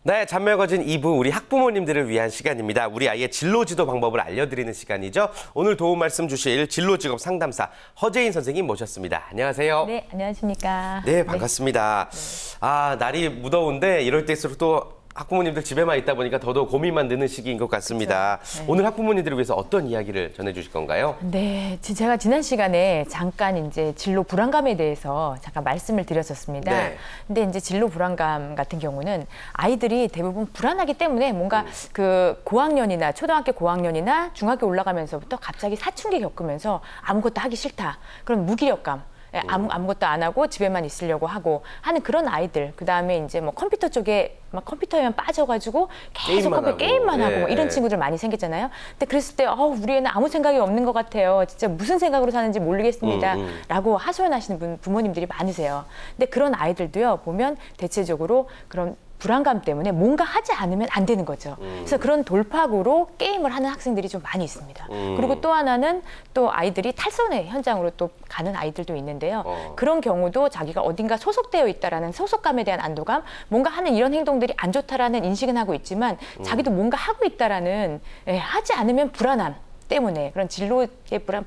네, 잔멸거진 2부 우리 학부모님들을 위한 시간입니다. 우리 아이의 진로 지도 방법을 알려드리는 시간이죠. 오늘 도움 말씀 주실 진로 직업 상담사 허재인 선생님 모셨습니다. 안녕하세요. 네, 안녕하십니까. 네, 반갑습니다. 네. 날이 무더운데 이럴 때일수록 또 학부모님들 집에만 있다 보니까 더더욱 고민만 드는 시기인 것 같습니다. 네. 오늘 학부모님들을 위해서 어떤 이야기를 전해주실 건가요? 네, 제가 지난 시간에 잠깐 이제 진로 불안감에 대해서 잠깐 말씀을 드렸었습니다. 네. 근데 이제 진로 불안감 같은 경우는 아이들이 대부분 불안하기 때문에 뭔가 그 고학년이나 초등학교 고학년이나 중학교 올라가면서부터 갑자기 사춘기 겪으면서 아무것도 하기 싫다. 그런 무기력감. 아무것도 안 하고 집에만 있으려고 하고 하는 그런 아이들. 그다음에 이제 뭐 컴퓨터 쪽에 막 컴퓨터에만 빠져가지고 계속 게임만 하고 뭐 이런 친구들 많이 생겼잖아요. 근데 그랬을 때 우리 애는 아무 생각이 없는 것 같아요. 진짜 무슨 생각으로 사는지 모르겠습니다. 라고 하소연하시는 부모님들이 많으세요. 근데 그런 아이들도요, 보면 대체적으로 그런 불안감 때문에 뭔가 하지 않으면 안 되는 거죠. 그래서 그런 돌파구로 게임을 하는 학생들이 좀 많이 있습니다. 그리고 또 하나는 또 아이들이 탈선의 현장으로 또 가는 아이들도 있는데요. 그런 경우도 자기가 어딘가 소속되어 있다라는 소속감에 대한 안도감, 뭔가 하는 이런 행동들이 안 좋다라는 인식은 하고 있지만 자기도 뭔가 하고 있다라는, 하지 않으면 불안함 때문에, 그런 진로의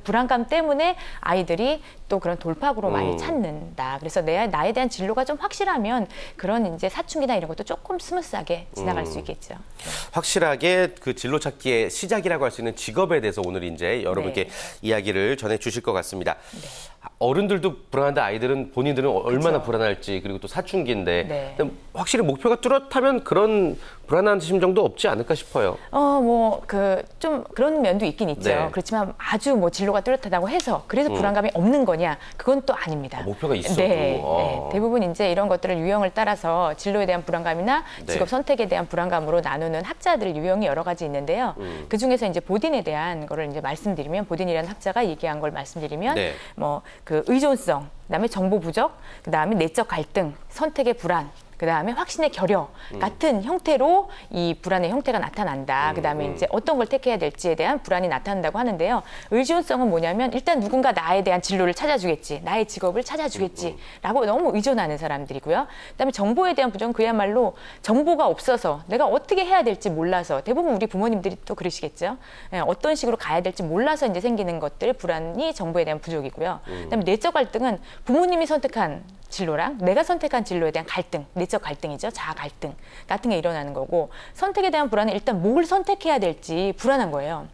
불안감 때문에 아이들이 또 그런 돌파구로 많이 찾는다. 그래서 나에 대한 진로가 좀 확실하면 그런 이제 사춘기나 이런 것도 조금 스무스하게 지나갈 수 있겠죠. 네. 확실하게 그 진로 찾기의 시작이라고 할 수 있는 직업에 대해서 오늘 이제 여러분께 이야기를 전해 주실 것 같습니다. 네. 어른들도 불안한데 아이들은 본인들은 얼마나 불안할지, 그리고 또 사춘기인데 확실히 목표가 뚜렷하면 그런 불안한 심정도 없지 않을까 싶어요. 좀 그런 면도 있긴 있죠. 네. 그렇지만 아주 뭐 진로가 뚜렷하다고 해서 그래서 불안감이 없는 거냐? 그건 또 아닙니다. 목표가 있어도. 네. 대부분 이제 이런 것들을 유형을 따라서 진로에 대한 불안감이나 직업 선택에 대한 불안감으로 나누는 학자들 유형이 여러 가지 있는데요. 그 중에서 이제 보딘에 대한 거를 이제 말씀드리면, 보딘이라는 학자가 얘기한 걸 말씀드리면, 그 의존성, 그다음에 정보 부족, 그다음에 내적 갈등, 선택의 불안, 그다음에 확신의 결여 같은 형태로 이 불안의 형태가 나타난다. 그다음에 이제 어떤 걸 택해야 될지에 대한 불안이 나타난다고 하는데요. 의존성은 뭐냐면 일단 누군가 나에 대한 진로를 찾아주겠지, 나의 직업을 찾아주겠지라고 너무 의존하는 사람들이고요. 그다음에 정보에 대한 부정은 그야말로 정보가 없어서 내가 어떻게 해야 될지 몰라서, 대부분 우리 부모님들이 또 그러시겠죠. 어떤 식으로 가야 될지 몰라서 이제 생기는 것들, 불안이 정보에 대한 부족이고요. 그다음에 내적 갈등은 부모님이 선택한 진로랑 내가 선택한 진로에 대한 갈등, 내적 갈등이죠. 자아 갈등 같은 게 일어나는 거고, 선택에 대한 불안은 일단 뭘 선택해야 될지 불안한 거예요.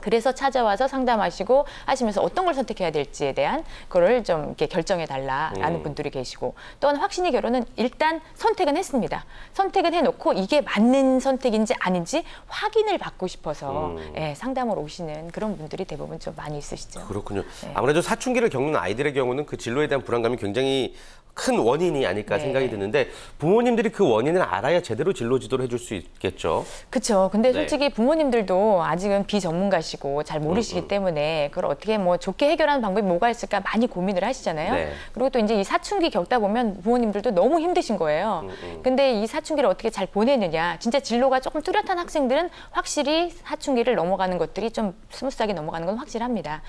그래서 찾아와서 상담하시고 하시면서 어떤 걸 선택해야 될지에 대한 거를 좀 이렇게 결정해 달라라는 분들이 계시고, 또한 확신의 결혼은 일단 선택은 했습니다. 선택은 해놓고 이게 맞는 선택인지 아닌지 확인을 받고 싶어서 상담으로 오시는 그런 분들이 대부분 좀 많이 있으시죠. 그렇군요. 네. 아무래도 사춘기를 겪는 아이들의 경우는 그 진로에 대한 불안감이 굉장히 큰 원인이 아닐까 생각이 드는데, 부모님들이 그 원인을 알아야 제대로 진로 지도를 해줄 수 있겠죠. 그렇죠. 근데 솔직히 부모님들도 아직은 비전문가시고 잘 모르시기 때문에 그걸 어떻게 뭐 좋게 해결하는 방법이 뭐가 있을까 많이 고민을 하시잖아요. 그리고 또 이제 이 사춘기 겪다 보면 부모님들도 너무 힘드신 거예요. 근데 이 사춘기를 어떻게 잘 보내느냐, 진짜 진로가 조금 뚜렷한 학생들은 확실히 사춘기를 넘어가는 것들이 좀 스무스하게 넘어가는 건 확실합니다.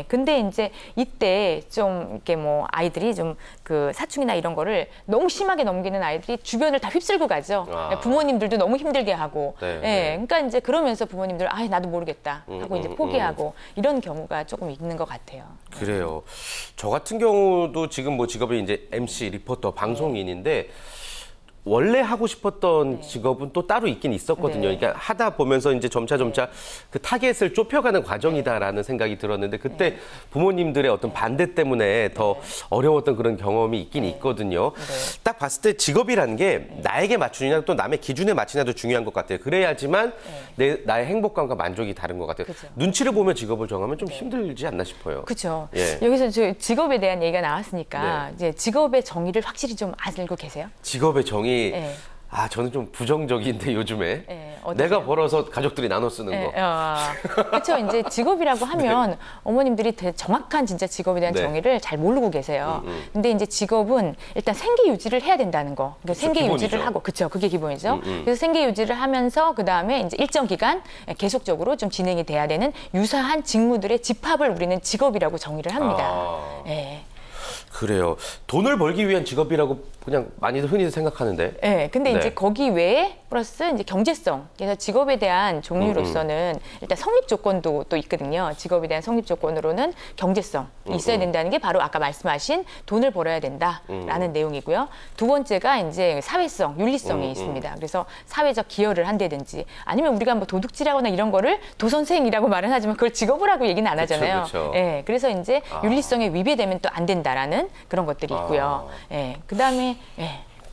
근데 이제 이때 좀 이렇게 뭐 아이들이 좀 그 사춘기나 이런 거를 너무 심하게 넘기는 아이들이 주변을 다 휩쓸고 가죠. 부모님들도 너무 힘들게 하고. 그러니까 이제 그러면서 부모님들 나도 모르겠다 하고 이제 포기하고 이런 경우가 조금 있는 것 같아요. 그래요. 저 같은 경우도 지금 뭐 직업이 이제 MC, 리포터, 방송인인데 원래 하고 싶었던 직업은 또 따로 있긴 있었거든요. 그러니까 하다 보면서 이제 점차 그 타겟을 좁혀가는 과정이다라는 생각이 들었는데, 그때 부모님들의 어떤 반대 때문에 더 어려웠던 그런 경험이 있긴 있거든요. 딱 봤을 때 직업이라는 게 나에게 맞추느냐 또 남의 기준에 맞추냐도 중요한 것 같아요. 그래야지만 나의 행복감과 만족이 다른 것 같아요. 눈치를 보며 직업을 정하면 좀 힘들지 않나 싶어요. 그렇죠. 여기서 저 직업에 대한 얘기가 나왔으니까 이제 직업의 정의를 확실히 좀 알고 계세요? 직업의 정의. 저는 좀 부정적인데 요즘에 내가 벌어서 가족들이 나눠 쓰는 거. 그렇죠. 이제 직업이라고 하면 어머님들이 정확한 진짜 직업에 대한 정의를 잘 모르고 계세요. 근데 이제 직업은 일단 생계 유지를 해야 된다는 거. 그러니까 생계 기본이죠. 유지를 하고, 그렇죠. 그게 기본이죠. 그래서 생계 유지를 하면서 그 다음에 이제 일정 기간 계속적으로 좀 진행이 돼야 되는 유사한 직무들의 집합을 우리는 직업이라고 정의를 합니다. 그래요. 돈을 벌기 위한 직업이라고 그냥 많이들 흔히 생각하는데. 네, 근데 네. 이제 거기 외에 플러스 이제 경제성. 그래서 직업에 대한 종류로서는 일단 성립 조건도 또 있거든요. 직업에 대한 성립 조건으로는 경제성 있어야 된다는 게 바로 아까 말씀하신 돈을 벌어야 된다라는 내용이고요. 두 번째가 이제 사회성, 윤리성이 있습니다. 그래서 사회적 기여를 한다든지 아니면 우리가 뭐 도둑질하거나 이런 거를 도선생이라고 말은 하지만 그걸 직업을 하고 얘기는 안 하잖아요. 그쵸. 네, 그래서 이제 윤리성에 위배되면 또 안 된다라는 그런 것들이 있고요. 네, 그다음에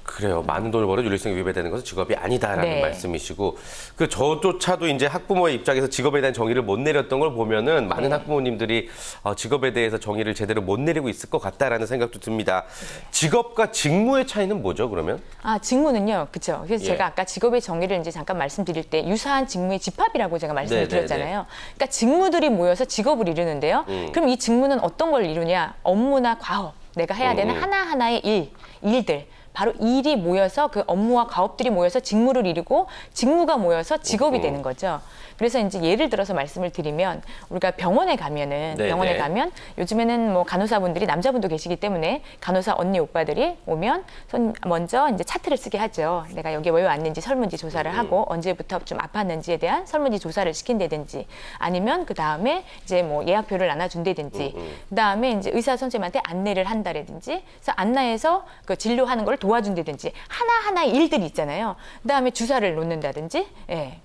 그래요. 많은 돈을 벌어 윤리성이 위배되는 것은 직업이 아니다라는 네. 말씀이시고, 그 저조차도 이제 학부모의 입장에서 직업에 대한 정의를 못 내렸던 걸 보면은 많은 학부모님들이 직업에 대해서 정의를 제대로 못 내리고 있을 것 같다라는 생각도 듭니다. 직업과 직무의 차이는 뭐죠, 그러면? 직무는요, 그렇죠. 그래서 예. 제가 아까 직업의 정의를 이제 잠깐 말씀드릴 때 유사한 직무의 집합이라고 제가 말씀을 드렸잖아요. 그러니까 직무들이 모여서 직업을 이루는데요. 그럼 이 직무는 어떤 걸 이루냐? 업무나 과업, 내가 해야 되는 하나하나의 일들. 바로 일이 모여서 그 업무와 과업들이 모여서 직무를 이루고 직무가 모여서 직업이 되는 거죠. 그래서 이제 예를 들어서 말씀을 드리면 우리가 병원에 가면은 병원에 가면 요즘에는 뭐 간호사분들이 남자분도 계시기 때문에 간호사 언니 오빠들이 오면 먼저 이제 차트를 쓰게 하죠. 내가 여기 왜 왔는지 설문지 조사를 하고 언제부터 좀 아팠는지에 대한 설문지 조사를 시킨다든지 아니면 그 다음에 이제 뭐 예약표를 나눠준다든지 그 다음에 이제 의사 선생님한테 안내를 한다든지 그래서 안내해서 그 진료하는 걸 도와준다든지 하나하나의 일들이 있잖아요. 그 다음에 주사를 놓는다든지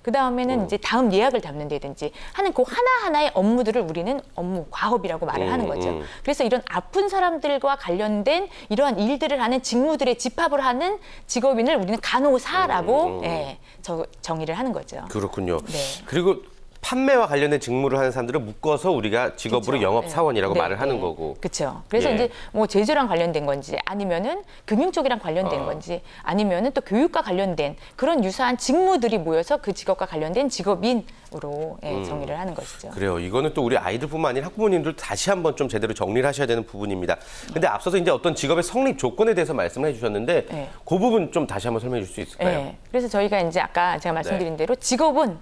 그 다음에는 이제 다음 예약을 잡는다든지 하는 그 하나하나의 업무들을 우리는 업무, 과업이라고 말을 하는 거죠. 그래서 이런 아픈 사람들과 관련된 이러한 일들을 하는 직무들의 집합을 하는 직업인을 우리는 간호사라고 정의를 하는 거죠. 그렇군요. 네. 그리고 판매와 관련된 직무를 하는 사람들을 묶어서 우리가 직업으로 영업사원이라고 말을 하는 거고. 그렇죠. 그래서 이제 뭐 제조랑 관련된 건지 아니면은 금융 쪽이랑 관련된 건지 아니면은 또 교육과 관련된 그런 유사한 직무들이 모여서 그 직업과 관련된 직업인으로 정의를 하는 것이죠. 그래요. 이거는 또 우리 아이들뿐만 아니라 학부모님들 다시 한번 좀 제대로 정리를 하셔야 되는 부분입니다. 근데 앞서서 이제 어떤 직업의 성립 조건에 대해서 말씀을 해주셨는데 그 부분 좀 다시 한번 설명해 줄 수 있을까요? 네. 그래서 저희가 이제 아까 제가 말씀드린 대로 직업은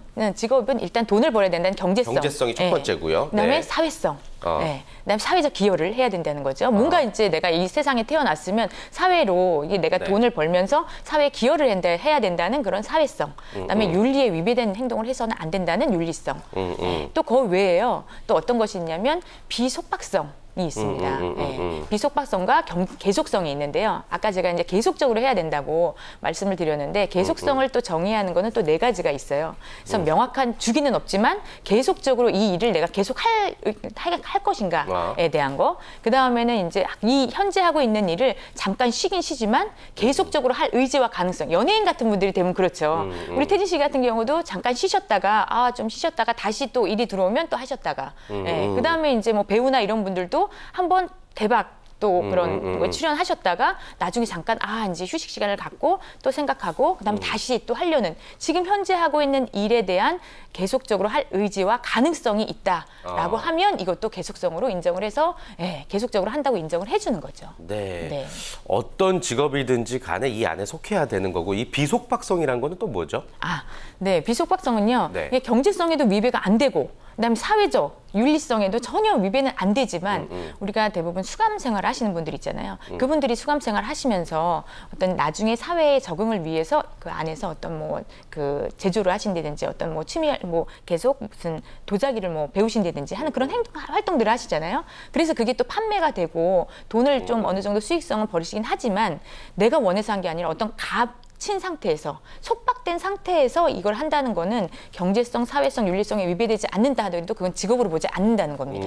일단 돈을 벌어야 된다는 경제성이 첫 번째고요. 그다음에 사회성. 그다음에 사회적 기여를 해야 된다는 거죠. 뭔가 이제 내가 이 세상에 태어났으면 사회로 이게 내가 돈을 벌면서 사회에 기여를 해야 된다는 그런 사회성. 그다음에 윤리에 위배된 행동을 해서는 안 된다는 윤리성. 또 그 외에요. 또 어떤 것이 있냐면 비속박성. 이 있습니다. 비속박성과 계속성이 있는데요. 아까 제가 이제 계속적으로 해야 된다고 말씀을 드렸는데 계속성을 또 정의하는 거는 또 4가지가 있어요. 그래서 명확한 주기는 없지만 계속적으로 이 일을 내가 계속 할 것인가에 대한 거. 그 다음에는 이제 이 현재 하고 있는 일을 잠깐 쉬긴 쉬지만 계속적으로 할 의지와 가능성. 연예인 같은 분들이 되면 그렇죠. 우리 태진 씨 같은 경우도 잠깐 쉬셨다가 좀 쉬셨다가 다시 또 일이 들어오면 또 하셨다가. 그 다음에 이제 뭐 배우나 이런 분들도 한번 대박 또 그런 거에 출연하셨다가 나중에 잠깐 이제 휴식 시간을 갖고 또 생각하고 그다음에 다시 또 하려는 지금 현재 하고 있는 일에 대한 계속적으로 할 의지와 가능성이 있다라고 하면 이것도 계속성으로 인정을 해서 계속적으로 한다고 인정을 해주는 거죠. 네. 어떤 직업이든지 간에 이 안에 속해야 되는 거고 이 비속박성이라는 거는 또 뭐죠? 비속박성은요. 이게 경제성에도 위배가 안 되고 그다음에 사회적 윤리성에도 전혀 위배는 안 되지만 우리가 대부분 수감 생활을 하시는 분들 있잖아요. 그분들이 수감 생활을 하시면서 어떤 나중에 사회에 적응을 위해서 그 안에서 어떤 뭐 그 제조를 하신다든지 어떤 뭐 취미 뭐 계속 무슨 도자기를 뭐 배우신다든지 하는 그런 활동들을 하시잖아요. 그래서 그게 또 판매가 되고 돈을 좀 어느 정도 수익성을 벌이시긴 하지만 내가 원해서 한 게 아니라 어떤 친 상태에서 속박된 상태에서 이걸 한다는 거는 경제성, 사회성, 윤리성에 위배되지 않는다 하더라도 그건 직업으로 보지 않는다는 겁니다.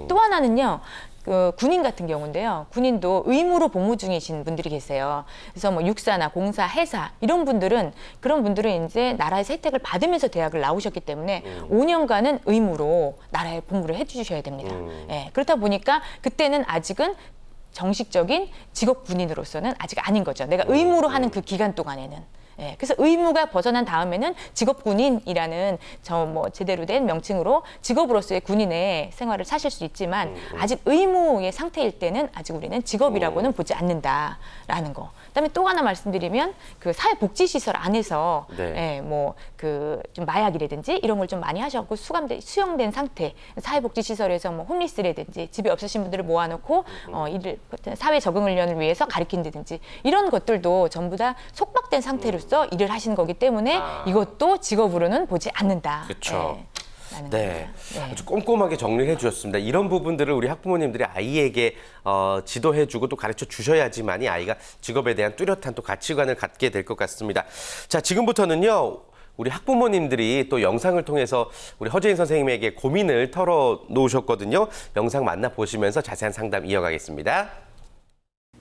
또 하나는요. 그 군인 같은 경우인데요. 군인도 의무로 복무 중이신 분들이 계세요. 그래서 뭐 육사나 공사, 해사 이런 분들은 그런 분들은 이제 나라에서 혜택을 받으면서 대학을 나오셨기 때문에 5년간은 의무로 나라에 복무를 해주셔야 됩니다. 그렇다 보니까 그때는 아직은 정식적인 직업 군인으로서는 아직 아닌 거죠. 내가 의무로 하는 그 기간 동안에는. 예, 그래서 의무가 벗어난 다음에는 직업군인이라는 제대로 된 명칭으로 직업으로서의 군인의 생활을 사실 수 있지만 아직 의무의 상태일 때는 아직 우리는 직업이라고는 보지 않는다라는 거. 그다음에 또 하나 말씀드리면 그 사회복지시설 안에서 예, 좀 마약이라든지 이런 걸 좀 많이 하셔갖고 수용된 상태, 사회복지시설에서 홈리스라든지 집에 없으신 분들을 모아놓고 사회 적응을 위해서 가르친다든지 이런 것들도 전부 다 속박된 상태로서 일을 하시는 거기 때문에 이것도 직업으로는 보지 않는다. 그렇죠. 네. 네, 아주 꼼꼼하게 정리해 주셨습니다. 이런 부분들을 우리 학부모님들이 아이에게 지도해주고 또 가르쳐 주셔야지만이 아이가 직업에 대한 뚜렷한 또 가치관을 갖게 될 것 같습니다. 자, 지금부터는요. 우리 학부모님들이 또 영상을 통해서 우리 허재인 선생님에게 고민을 털어놓으셨거든요. 영상 만나보시면서 자세한 상담 이어가겠습니다.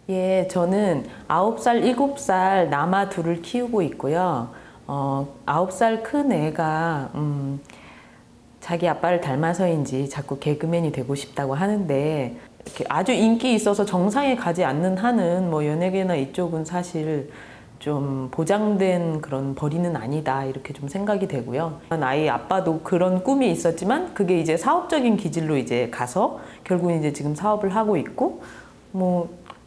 예, 저는 9살, 7살 남아 둘을 키우고 있고요. 9살 큰 애가 자기 아빠를 닮아서인지 자꾸 개그맨이 되고 싶다고 하는데 이렇게 아주 인기 있어서 정상에 가지 않는 한은 연예계나 이쪽은 사실 좀 보장된 그런 벌이는 아니다 이렇게 좀 생각이 되고요. 아이 아빠도 그런 꿈이 있었지만 그게 이제 사업적인 기질로 이제 가서 결국은 이제 지금 사업을 하고 있고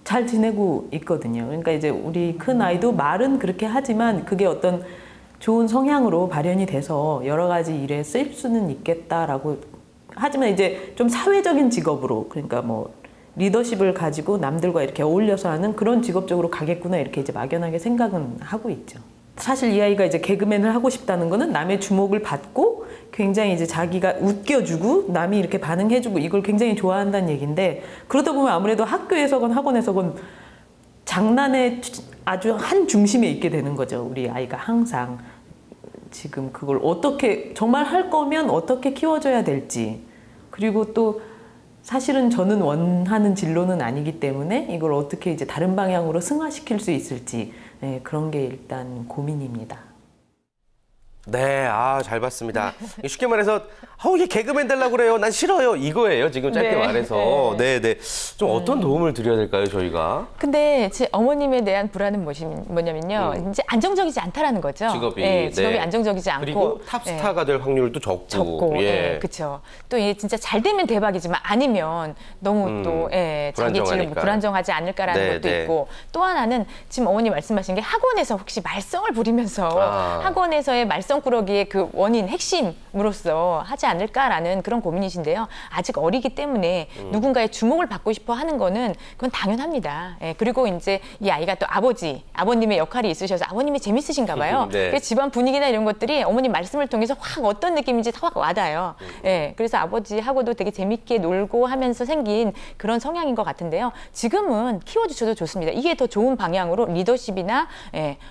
잘 지내고 있거든요. 그러니까 이제 우리 큰 아이도 말은 그렇게 하지만 그게 어떤 좋은 성향으로 발현이 돼서 여러 가지 일에 쓰일 수는 있겠다라고 하지만 이제 좀 사회적인 직업으로 그러니까 리더십을 가지고 남들과 이렇게 어울려서 하는 그런 직업 쪽으로 가겠구나 이렇게 이제 막연하게 생각은 하고 있죠. 사실 이 아이가 이제 개그맨을 하고 싶다는 거는 남의 주목을 받고 굉장히 이제 자기가 웃겨주고 남이 이렇게 반응해주고 이걸 굉장히 좋아한다는 얘기인데 그러다 보면 아무래도 학교에서건 학원에서건 장난의 아주 한 중심에 있게 되는 거죠. 우리 아이가 항상 지금 그걸 어떻게 정말 할 거면 어떻게 키워줘야 될지 그리고 또 사실은 저는 원하는 진로는 아니기 때문에 이걸 어떻게 이제 다른 방향으로 승화시킬 수 있을지 그런 게 일단 고민입니다. 네, 잘 봤습니다. 쉽게 말해서 이게 개그맨 되려고 그래요. 난 싫어요. 이거예요. 지금 짧게 말해서. 네. 좀 어떤 도움을 드려야 될까요, 저희가? 근데 제 어머님에 대한 불안은 뭐냐면요. 이제 안정적이지 않다라는 거죠. 직업이. 직업이 안정적이지 않고. 그리고 탑스타가 될 확률도 적고. 그렇죠. 또 잘 되면 대박이지만 아니면 너무 또 자기 진로 불안정하지 않을까라는 것도 있고 또 하나는 지금 어머니 말씀하신 게 학원에서 혹시 말썽을 부리면서 학원에서의 말썽꾸러기의 그 원인, 핵심으로서 하지 않을까라는 그런 고민이신데요. 아직 어리기 때문에 누군가의 주목을 받고 싶어 하는 거는 그건 당연합니다. 그리고 이제 이 아이가 또 아버님의 역할이 있으셔서 아버님이 재밌으신가 봐요. 그래서 집안 분위기나 이런 것들이 어머님 말씀을 통해서 확 어떤 느낌인지 확 와닿아요. 그래서 아버지하고도 되게 재밌게 놀고 하면서 생긴 그런 성향인 것 같은데요. 지금은 키워주셔도 좋습니다. 이게 더 좋은 방향으로 리더십이나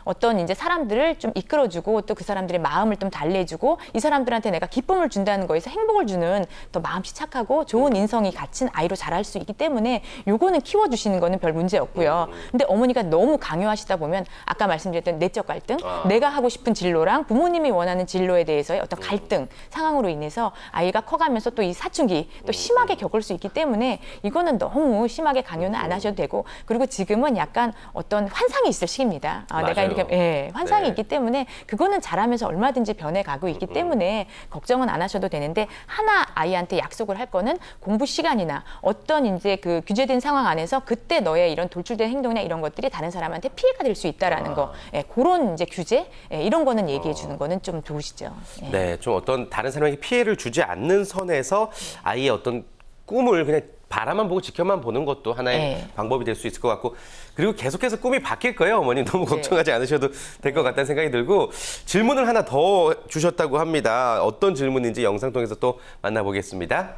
어떤 이제 사람들을 좀 이끌어주고 또 그 사람들의 마음을 좀 달래주고 이 사람들한테 내가 기쁨을 준다는 거에서 행복을 주는 더 마음씨 착하고 좋은 인성이 갖춘 아이로 자랄 수 있기 때문에 요거는 키워주시는 거는 별 문제 없고요. 근데 어머니가 너무 강요하시다 보면 아까 말씀드렸던 내적 갈등, 내가 하고 싶은 진로랑 부모님이 원하는 진로에 대해서의 어떤 갈등 상황으로 인해서 아이가 커가면서 또 이 사춘기 또 심하게 겪을 수 있기 때문에 이거는 너무 심하게 강요는 안 하셔도 되고 그리고 지금은 약간 어떤 환상이 있을 시기입니다. 내가 이렇게 환상이 있기 때문에 그거는 자라면서 얼마든지 변해가고 있기 때문에 걱정은 안 하셔도 되는데 하나 아이한테 약속을 할 거는 공부 시간이나 어떤 이제 그 규제된 상황 안에서 그때 너의 이런 돌출된 행동이나 이런 것들이 다른 사람한테 피해가 될 수 있다라는 거 그런 이제 규제 이런 거는 얘기해 주는 거는 좀 좋으시죠. 네, 좀 어떤 다른 사람에게 피해를 주지 않는 선에서 아이의 어떤 꿈을 그냥 바라만 보고 지켜만 보는 것도 하나의 방법이 될 수 있을 것 같고 그리고 계속해서 꿈이 바뀔 거예요. 어머니 너무 걱정하지 않으셔도 될 것 같다는 생각이 들고 질문을 하나 더 주셨다고 합니다. 어떤 질문인지 영상 통해서 또 만나보겠습니다.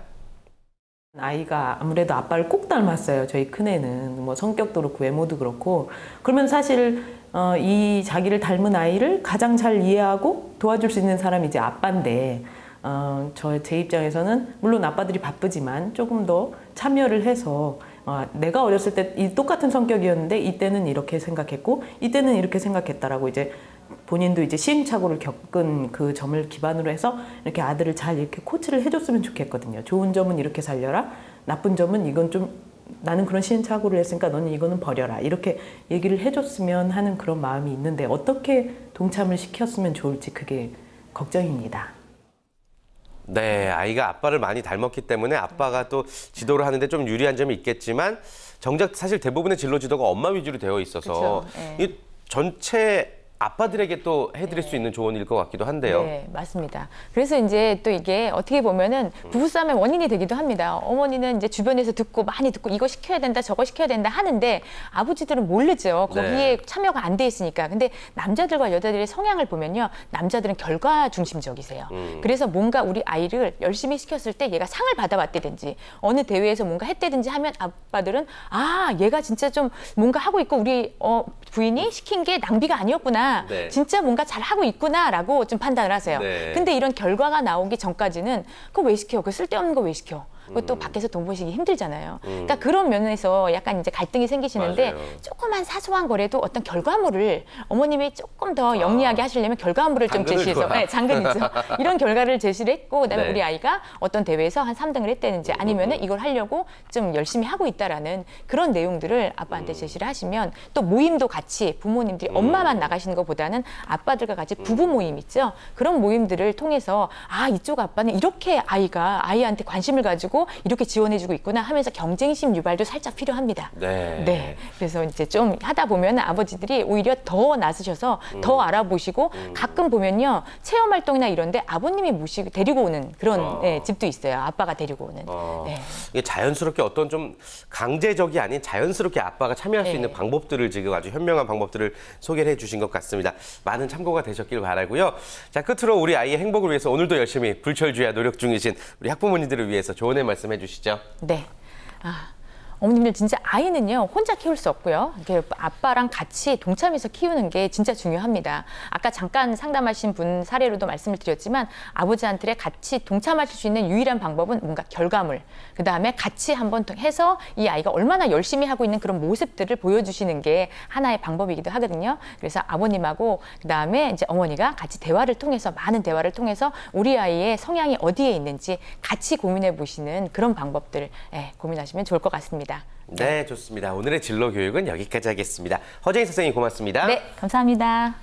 아이가 아무래도 아빠를 꼭 닮았어요. 저희 큰애는 성격도 그렇고 외모도 그렇고 그러면 사실 이 자기를 닮은 아이를 가장 잘 이해하고 도와줄 수 있는 사람이 이제 아빠인데 제 입장에서는 물론 아빠들이 바쁘지만 조금 더 참여를 해서 내가 어렸을 때 이 똑같은 성격이었는데 이때는 이렇게 생각했고 이때는 이렇게 생각했다라고 이제 본인도 이제 시행착오를 겪은 그 점을 기반으로 해서 이렇게 아들을 잘 이렇게 코치를 해줬으면 좋겠거든요. 좋은 점은 이렇게 살려라. 나쁜 점은 이건 좀 나는 그런 시행착오를 했으니까 너는 이거는 버려라. 이렇게 얘기를 해줬으면 하는 그런 마음이 있는데 어떻게 동참을 시켰으면 좋을지 그게 걱정입니다. 네, 아이가 아빠를 많이 닮았기 때문에 아빠가 또 지도를 하는데 좀 유리한 점이 있겠지만 정작 사실 대부분의 진로 지도가 엄마 위주로 되어 있어서 네. 이 전체 아빠들에게 또 해드릴 수 있는 조언일 것 같기도 한데요. 네, 맞습니다. 그래서 이제 또 이게 어떻게 보면은 부부싸움의 원인이 되기도 합니다. 어머니는 이제 주변에서 많이 듣고 이거 시켜야 된다, 저거 시켜야 된다 하는데 아버지들은 모르죠. 거기에 네. 참여가 안 돼 있으니까. 근데 남자들과 여자들의 성향을 보면요. 남자들은 결과 중심적이세요. 그래서 뭔가 우리 아이를 열심히 시켰을 때 얘가 상을 받아왔다든지 어느 대회에서 뭔가 했다든지 하면 아빠들은 아, 얘가 진짜 좀 뭔가 하고 있고 우리 부인이 시킨 게 낭비가 아니었구나. 네. 진짜 뭔가 잘하고 있구나라고 좀 판단을 하세요. 네. 근데 이런 결과가 나오기 전까지는 그거 왜 시켜? 그 쓸데없는 거 왜 시켜? 그것도 밖에서 돈 버시기 힘들잖아요. 그러니까 그런 면에서 약간 이제 갈등이 생기시는데 맞아요. 조그만 사소한 거라도 어떤 결과물을 어머님이 조금 더 영리하게 하시려면 결과물을 좀 당근을 제시해서 줘라. 네, 당근이죠. 이런 결과를 제시를 했고 그다음에 네. 우리 아이가 어떤 대회에서 한 3등을 했다든지 아니면은 이걸 하려고 좀 열심히 하고 있다라는 그런 내용들을 아빠한테 제시를 하시면 또 모임도 같이 부모님들이 엄마만 나가시는 것보다는 아빠들과 같이 부부 모임 있죠. 그런 모임들을 통해서 아 이쪽 아빠는 이렇게 아이한테 관심을 가지고 이렇게 지원해주고 있구나 하면서 경쟁심 유발도 살짝 필요합니다. 네. 네. 그래서 이제 좀 하다 보면 아버지들이 오히려 더 나서셔서 더 알아보시고 가끔 보면요 체험 활동이나 이런데 아버님이 모시고 데리고 오는 그런 네, 집도 있어요. 아빠가 데리고 오는. 네. 이게 자연스럽게 어떤 좀 강제적이 아닌 자연스럽게 아빠가 참여할 수 네. 있는 방법들을 지금 아주 현명한 방법들을 소개를 해주신 것 같습니다. 많은 참고가 되셨길 바라고요. 자, 끝으로 우리 아이의 행복을 위해서 오늘도 열심히 불철주야 노력 중이신 우리 학부모님들을 위해서 조언의 말씀해 주시죠. 네. 어머님들 진짜 아이는요 혼자 키울 수 없고요. 이렇게 아빠랑 같이 동참해서 키우는 게 진짜 중요합니다. 아까 잠깐 상담하신 분 사례로도 말씀을 드렸지만 아버지한테 같이 동참하실 수 있는 유일한 방법은 뭔가 결과물, 그 다음에 같이 한번 해서 이 아이가 얼마나 열심히 하고 있는 그런 모습들을 보여주시는 게 하나의 방법이기도 하거든요. 그래서 아버님하고 그 다음에 이제 어머니가 같이 대화를 통해서 많은 대화를 통해서 우리 아이의 성향이 어디에 있는지 같이 고민해 보시는 그런 방법들 고민하시면 좋을 것 같습니다. 네, 좋습니다. 오늘의 진로 교육은 여기까지 하겠습니다. 허재인 선생님 고맙습니다. 네, 감사합니다.